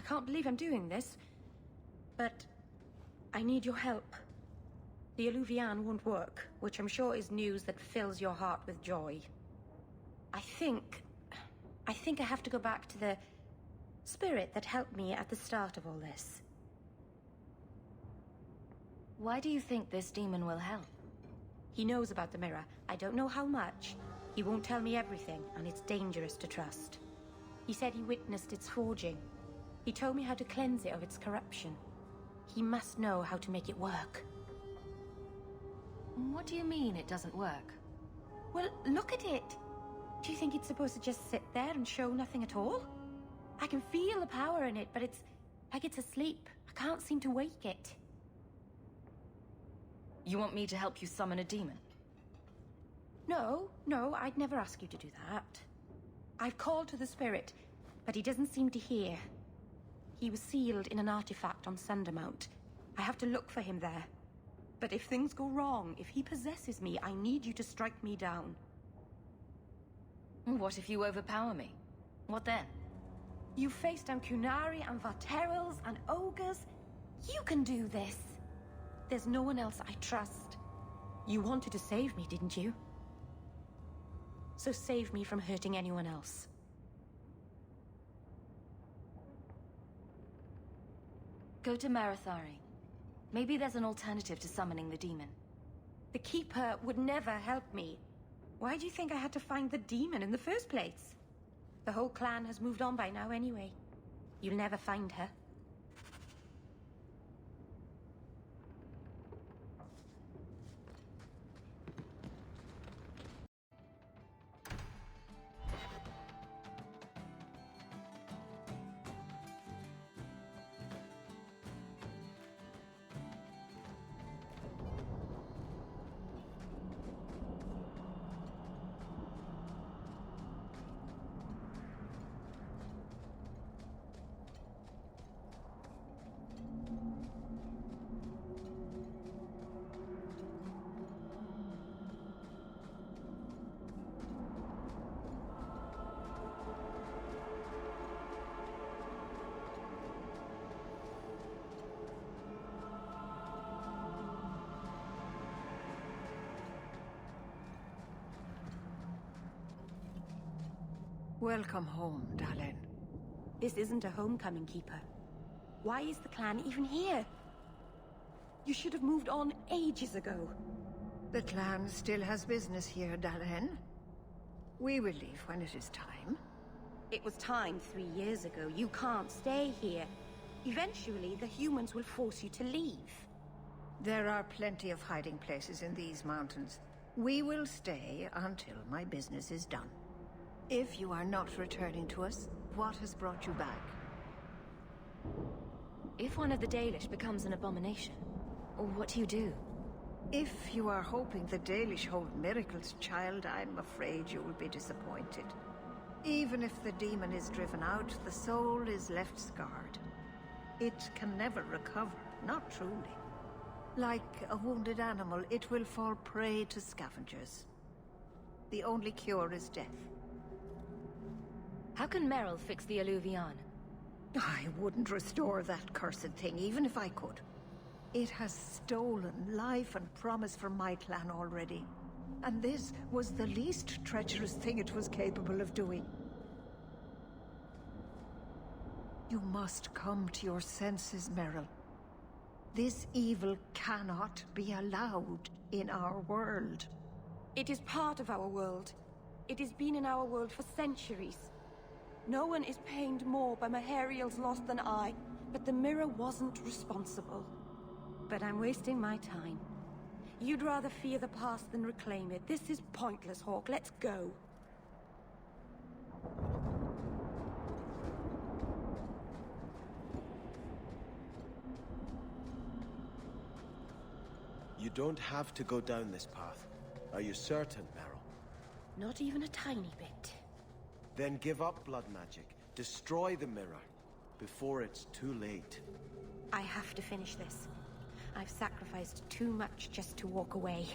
can't believe I'm doing this. But I need your help. The Alluvian won't work, which I'm sure is news that fills your heart with joy. I think I have to go back to the spirit that helped me at the start of all this. Why do you think this demon will help? He knows about the mirror. I don't know how much. He won't tell me everything, and it's dangerous to trust. He said he witnessed its forging. He told me how to cleanse it of its corruption. He must know how to make it work. What do you mean it doesn't work? Well, look at it. Do you think it's supposed to just sit there and show nothing at all? I can feel the power in it, but it's like it's asleep. I can't seem to wake it. You want me to help you summon a demon? No, I'd never ask you to do that. I've called to the spirit, but he doesn't seem to hear. He was sealed in an artifact on Sundermount. I have to look for him there. But if things go wrong, if he possesses me, I need you to strike me down. What if you overpower me? What then? You face down Kunari and Varterals and ogres. You can do this. There's no one else I trust. You wanted to save me, didn't you? So save me from hurting anyone else. Go to Marathari. Maybe there's an alternative to summoning the demon. The Keeper would never help me. Why do you think I had to find the demon in the first place? The whole clan has moved on by now anyway. You'll never find her. Welcome home, Dalen. This isn't a homecoming, Keeper. Why is the clan even here? You should have moved on ages ago. The clan still has business here, Dalen. We will leave when it is time. It was time 3 years ago. You can't stay here. Eventually, the humans will force you to leave. There are plenty of hiding places in these mountains. We will stay until my business is done. If you are not returning to us, what has brought you back? If one of the Dalish becomes an abomination, what do you do? If you are hoping the Dalish hold miracles, child, I'm afraid you will be disappointed. Even if the demon is driven out, the soul is left scarred. It can never recover, not truly. Like a wounded animal, it will fall prey to scavengers. The only cure is death. How can Merrill fix the Alluvian? I wouldn't restore that cursed thing, even if I could. It has stolen life and promise from my clan already. And this was the least treacherous thing it was capable of doing. You must come to your senses, Merrill. This evil cannot be allowed in our world. It is part of our world. It has been in our world for centuries. No one is pained more by Mahariel's loss than I, but the mirror wasn't responsible. But I'm wasting my time. You'd rather fear the past than reclaim it. This is pointless, Hawk. Let's go. You don't have to go down this path. Are you certain, Merrill? Not even a tiny bit. Then give up blood magic. Destroy the mirror before it's too late. I have to finish this. I've sacrificed too much just to walk away.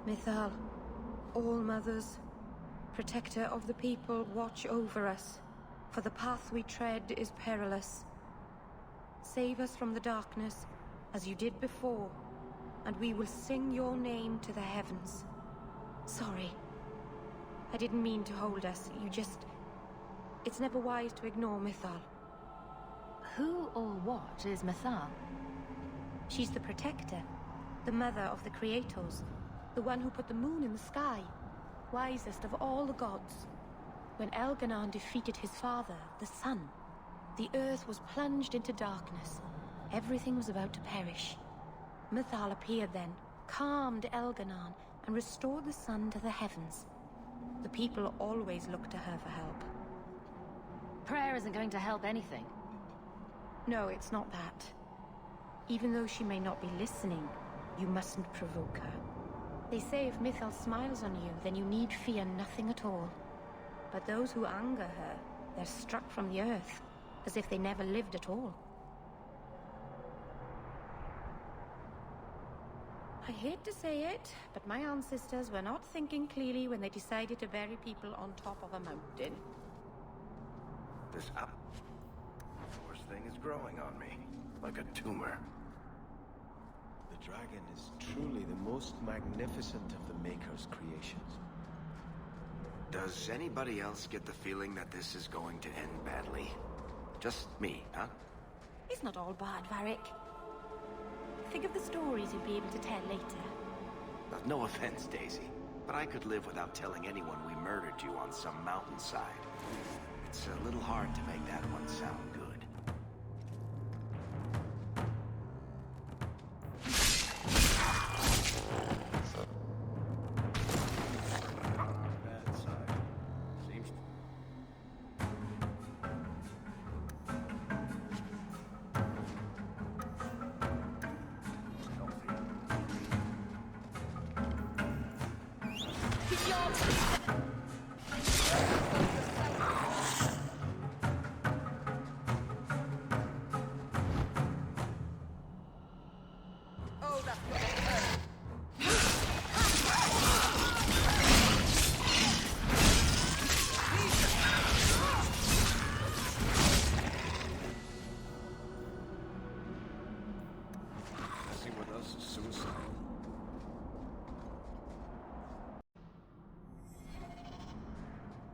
Mythal, all mothers, protector of the people, watch over us, for the path we tread is perilous. Save us from the darkness, as you did before, and we will sing your name to the heavens. Sorry. I didn't mean to hold us, It's never wise to ignore Mythal. Who or what is Mythal? She's the protector, the mother of the creators, the one who put the moon in the sky, wisest of all the gods. When Elganon defeated his father, the sun, the earth was plunged into darkness. Everything was about to perish. Mythal appeared then, calmed Elganon, and restored the sun to the heavens. The people always looked to her for help. Prayer isn't going to help anything. No, it's not that. Even though she may not be listening, you mustn't provoke her. They say if Mythal smiles on you, then you need fear nothing at all. But those who anger her, they're struck from the earth, as if they never lived at all. I hate to say it, but my ancestors were not thinking clearly when they decided to bury people on top of a mountain. This force thing is growing on me, like a tumor. The dragon is truly the most magnificent of the Maker's creations. Does anybody else get the feeling that this is going to end badly? Just me, huh? It's not all bad, Varric. Think of the stories you'll be able to tell later. No offense, Daisy, but I could live without telling anyone we murdered you on some mountainside. It's a little hard to make that one sound good. Bad side. Seems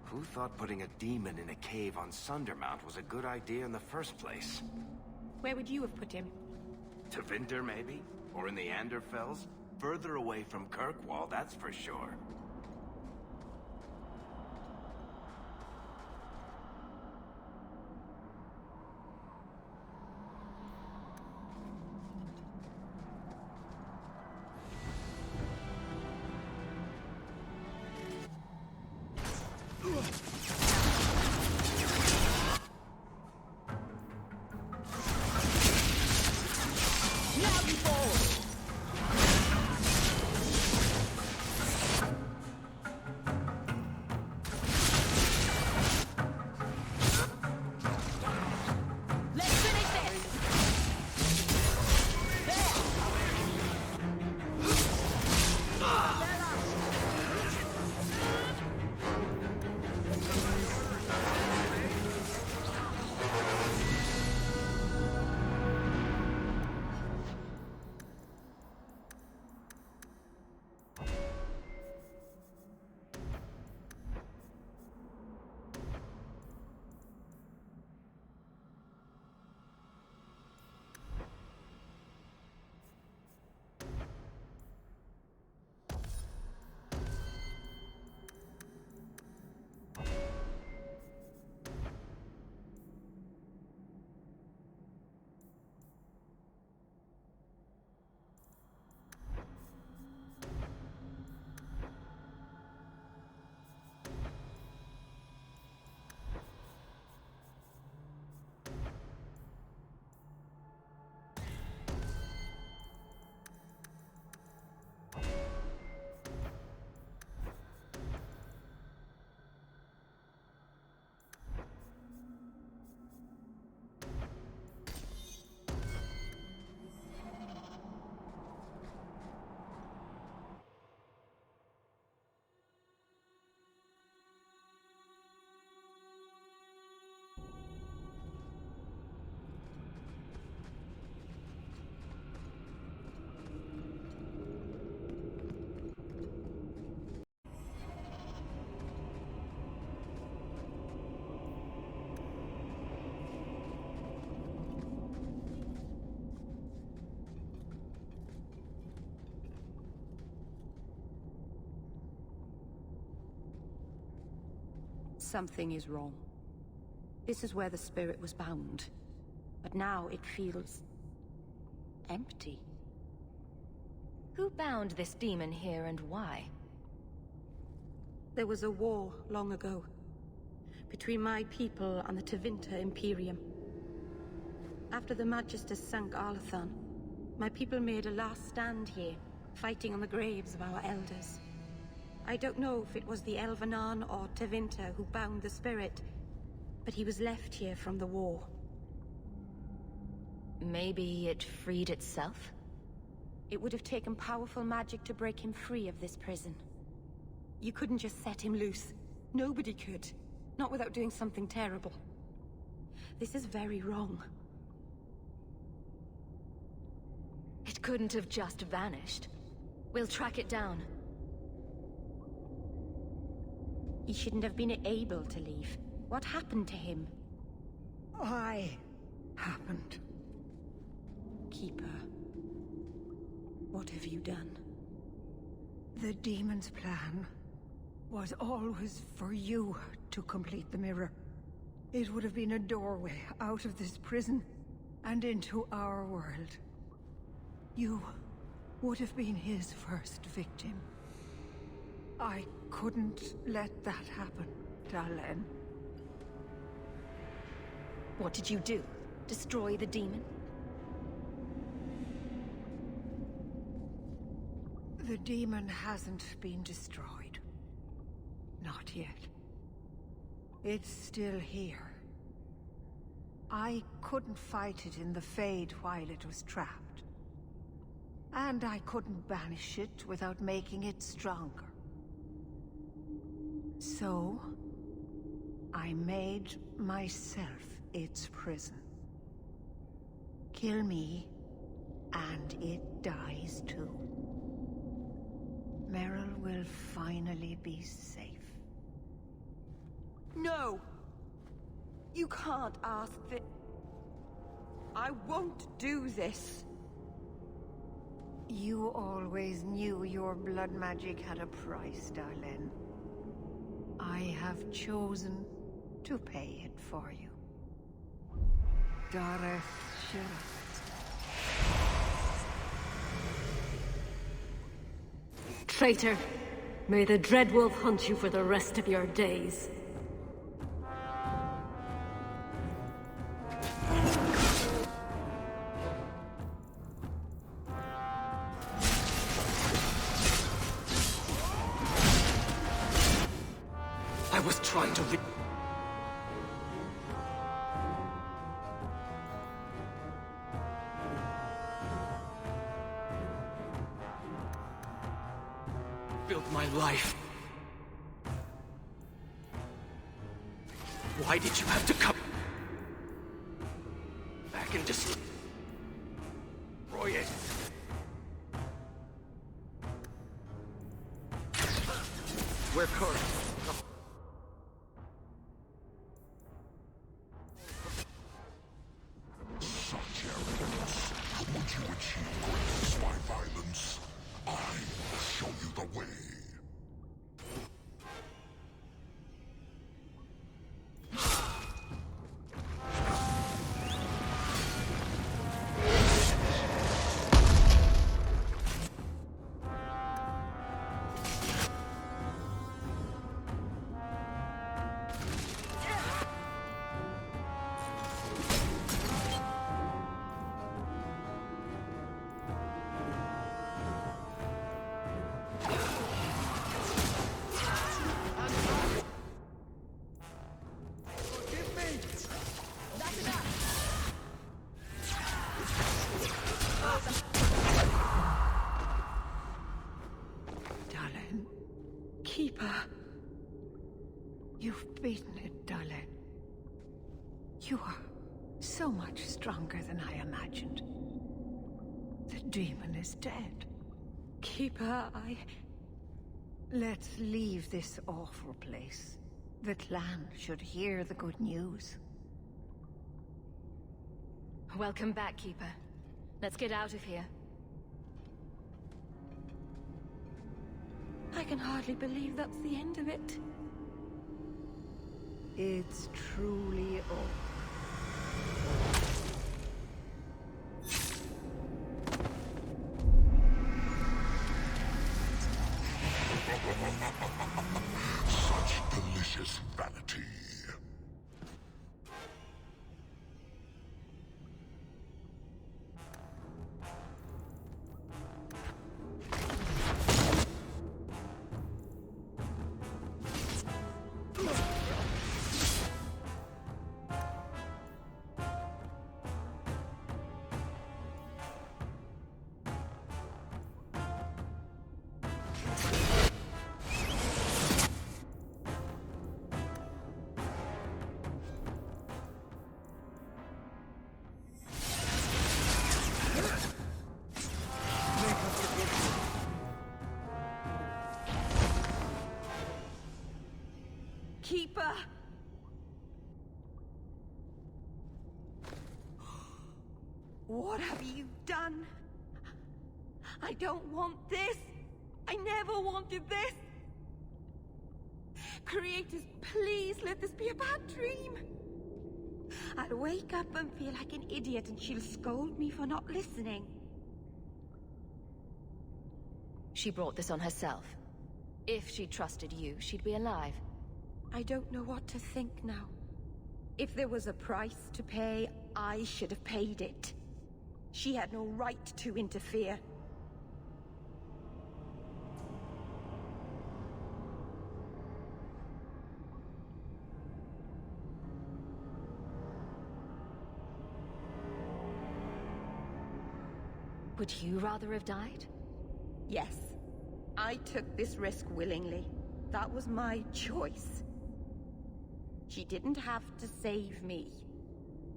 Who thought putting a demon in a cave on Sundermount was a good idea in the first place? Where would you have put him? To Winter, maybe? Or in the Anderfells? Further away from Kirkwall, that's for sure. Something is wrong. This is where the spirit was bound. But now it feels... empty. Who bound this demon here and why? There was a war long ago, between my people and the Tevinter Imperium. After the Magisters sank Arlathan, my people made a last stand here, fighting on the graves of our elders. I don't know if it was the Elvenan or Tevinter who bound the spirit, but he was left here from the war. Maybe it freed itself? It would have taken powerful magic to break him free of this prison. You couldn't just set him loose. Nobody could. Not without doing something terrible. This is very wrong. It couldn't have just vanished. We'll track it down. He shouldn't have been able to leave. What happened to him? I happened. Keeper. What have you done? The demon's plan was always for you to complete the mirror. It would have been a doorway out of this prison and into our world. You would have been his first victim. I couldn't let that happen, Dalen. What did you do? Destroy the demon? The demon hasn't been destroyed. Not yet. It's still here. I couldn't fight it in the Fade while it was trapped. And I couldn't banish it without making it stronger. So, I made myself its prison. Kill me, and it dies too. Meryl will finally be safe. No! You can't ask that... I won't do this. You always knew your blood magic had a price, Darlene. I have chosen to pay it for you. Dareth Shira. Traitor! May the Dreadwolf hunt you for the rest of your days. I was trying to build my life. Why did you have to come back and destroy it? We're cursed. Such arrogance. Would you achieve greatness by violence? I will show you the way. Keeper. You've beaten it, Darlene. You are so much stronger than I imagined. The demon is dead. Keeper, Let's leave this awful place. The clan should hear the good news. Welcome back, Keeper. Let's get out of here. I can hardly believe that's the end of it. It's truly over. Such delicious vanity. Keeper! What have you done? I don't want this! I never wanted this! Creators, please let this be a bad dream! I'll wake up and feel like an idiot and she'll scold me for not listening. She brought this on herself. If she trusted you, she'd be alive. I don't know what to think now. If there was a price to pay, I should have paid it. She had no right to interfere. Would you rather have died? Yes. I took this risk willingly. That was my choice. She didn't have to save me.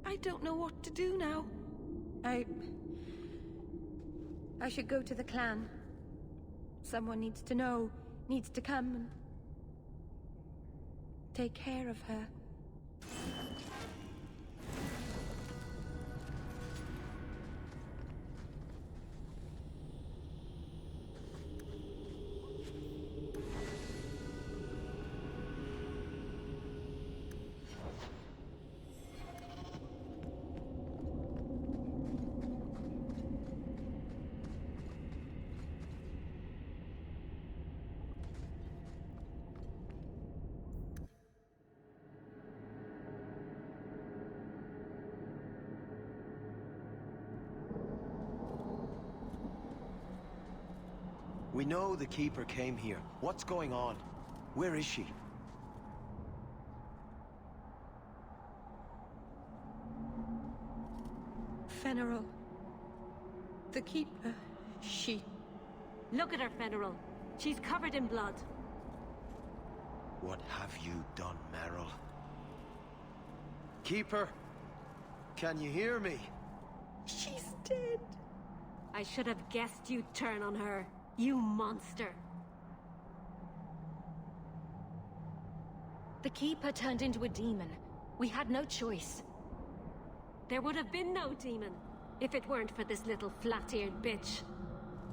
I don't know what to do now. I should go to the clan. Someone needs to know, needs to come and take care of her. We know the Keeper came here. What's going on? Where is she? Fenneral. The Keeper. She... Look at her, Fenneral. She's covered in blood. What have you done, Meryl? Keeper? Can you hear me? She's dead. I should have guessed you'd turn on her. You monster. The Keeper turned into a demon. We had no choice. There would have been no demon if it weren't for this little flat-eared bitch.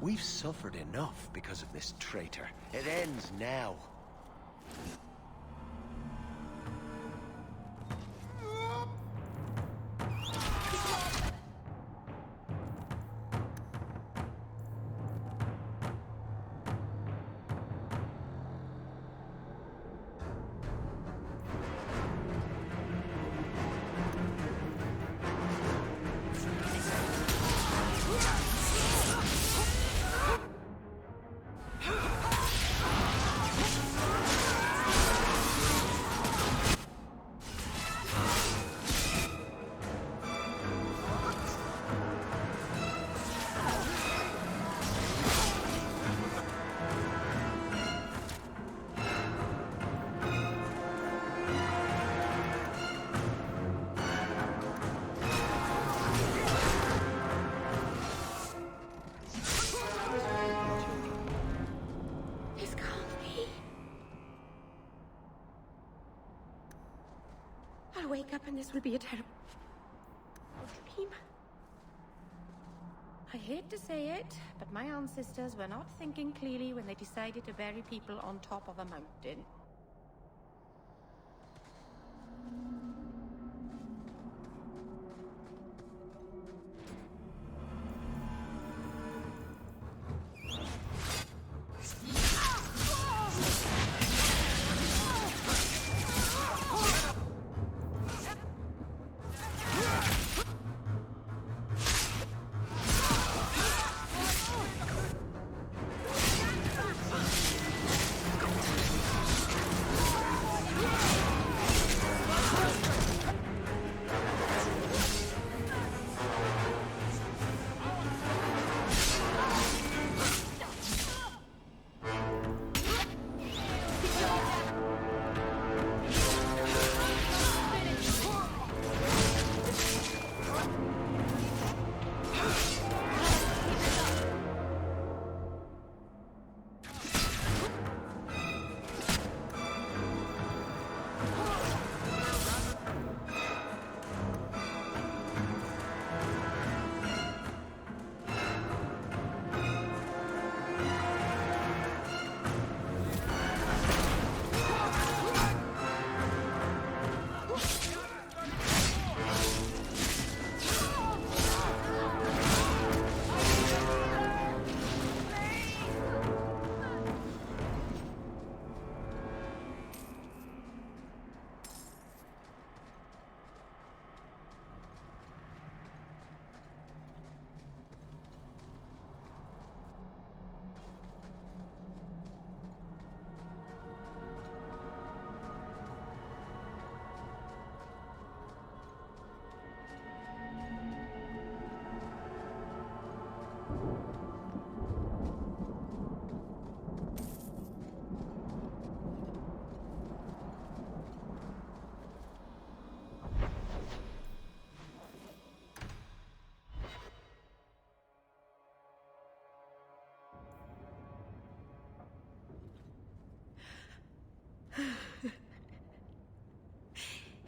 We've suffered enough because of this traitor. It ends now. I'll wake up and this will be a terrible dream. I hate to say it, but my ancestors were not thinking clearly when they decided to bury people on top of a mountain.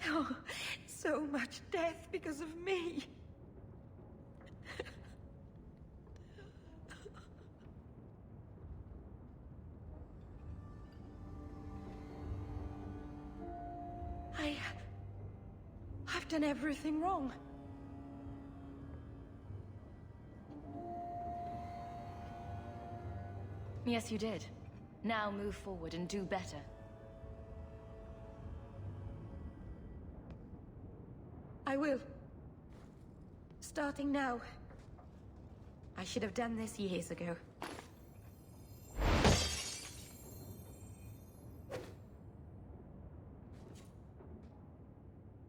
Oh, so much death because of me. I've done everything wrong. Yes, you did. Now move forward and do better. I will. Starting now. I should have done this years ago.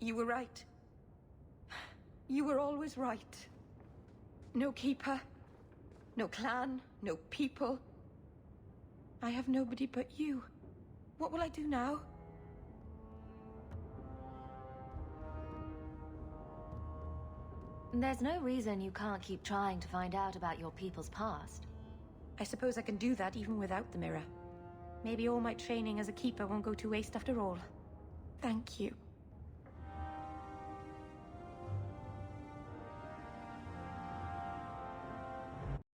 You were right. You were always right. No keeper, no clan, no people. I have nobody but you. What will I do now? There's no reason you can't keep trying to find out about your people's past. I suppose I can do that even without the mirror. Maybe all my training as a keeper won't go to waste after all. Thank you.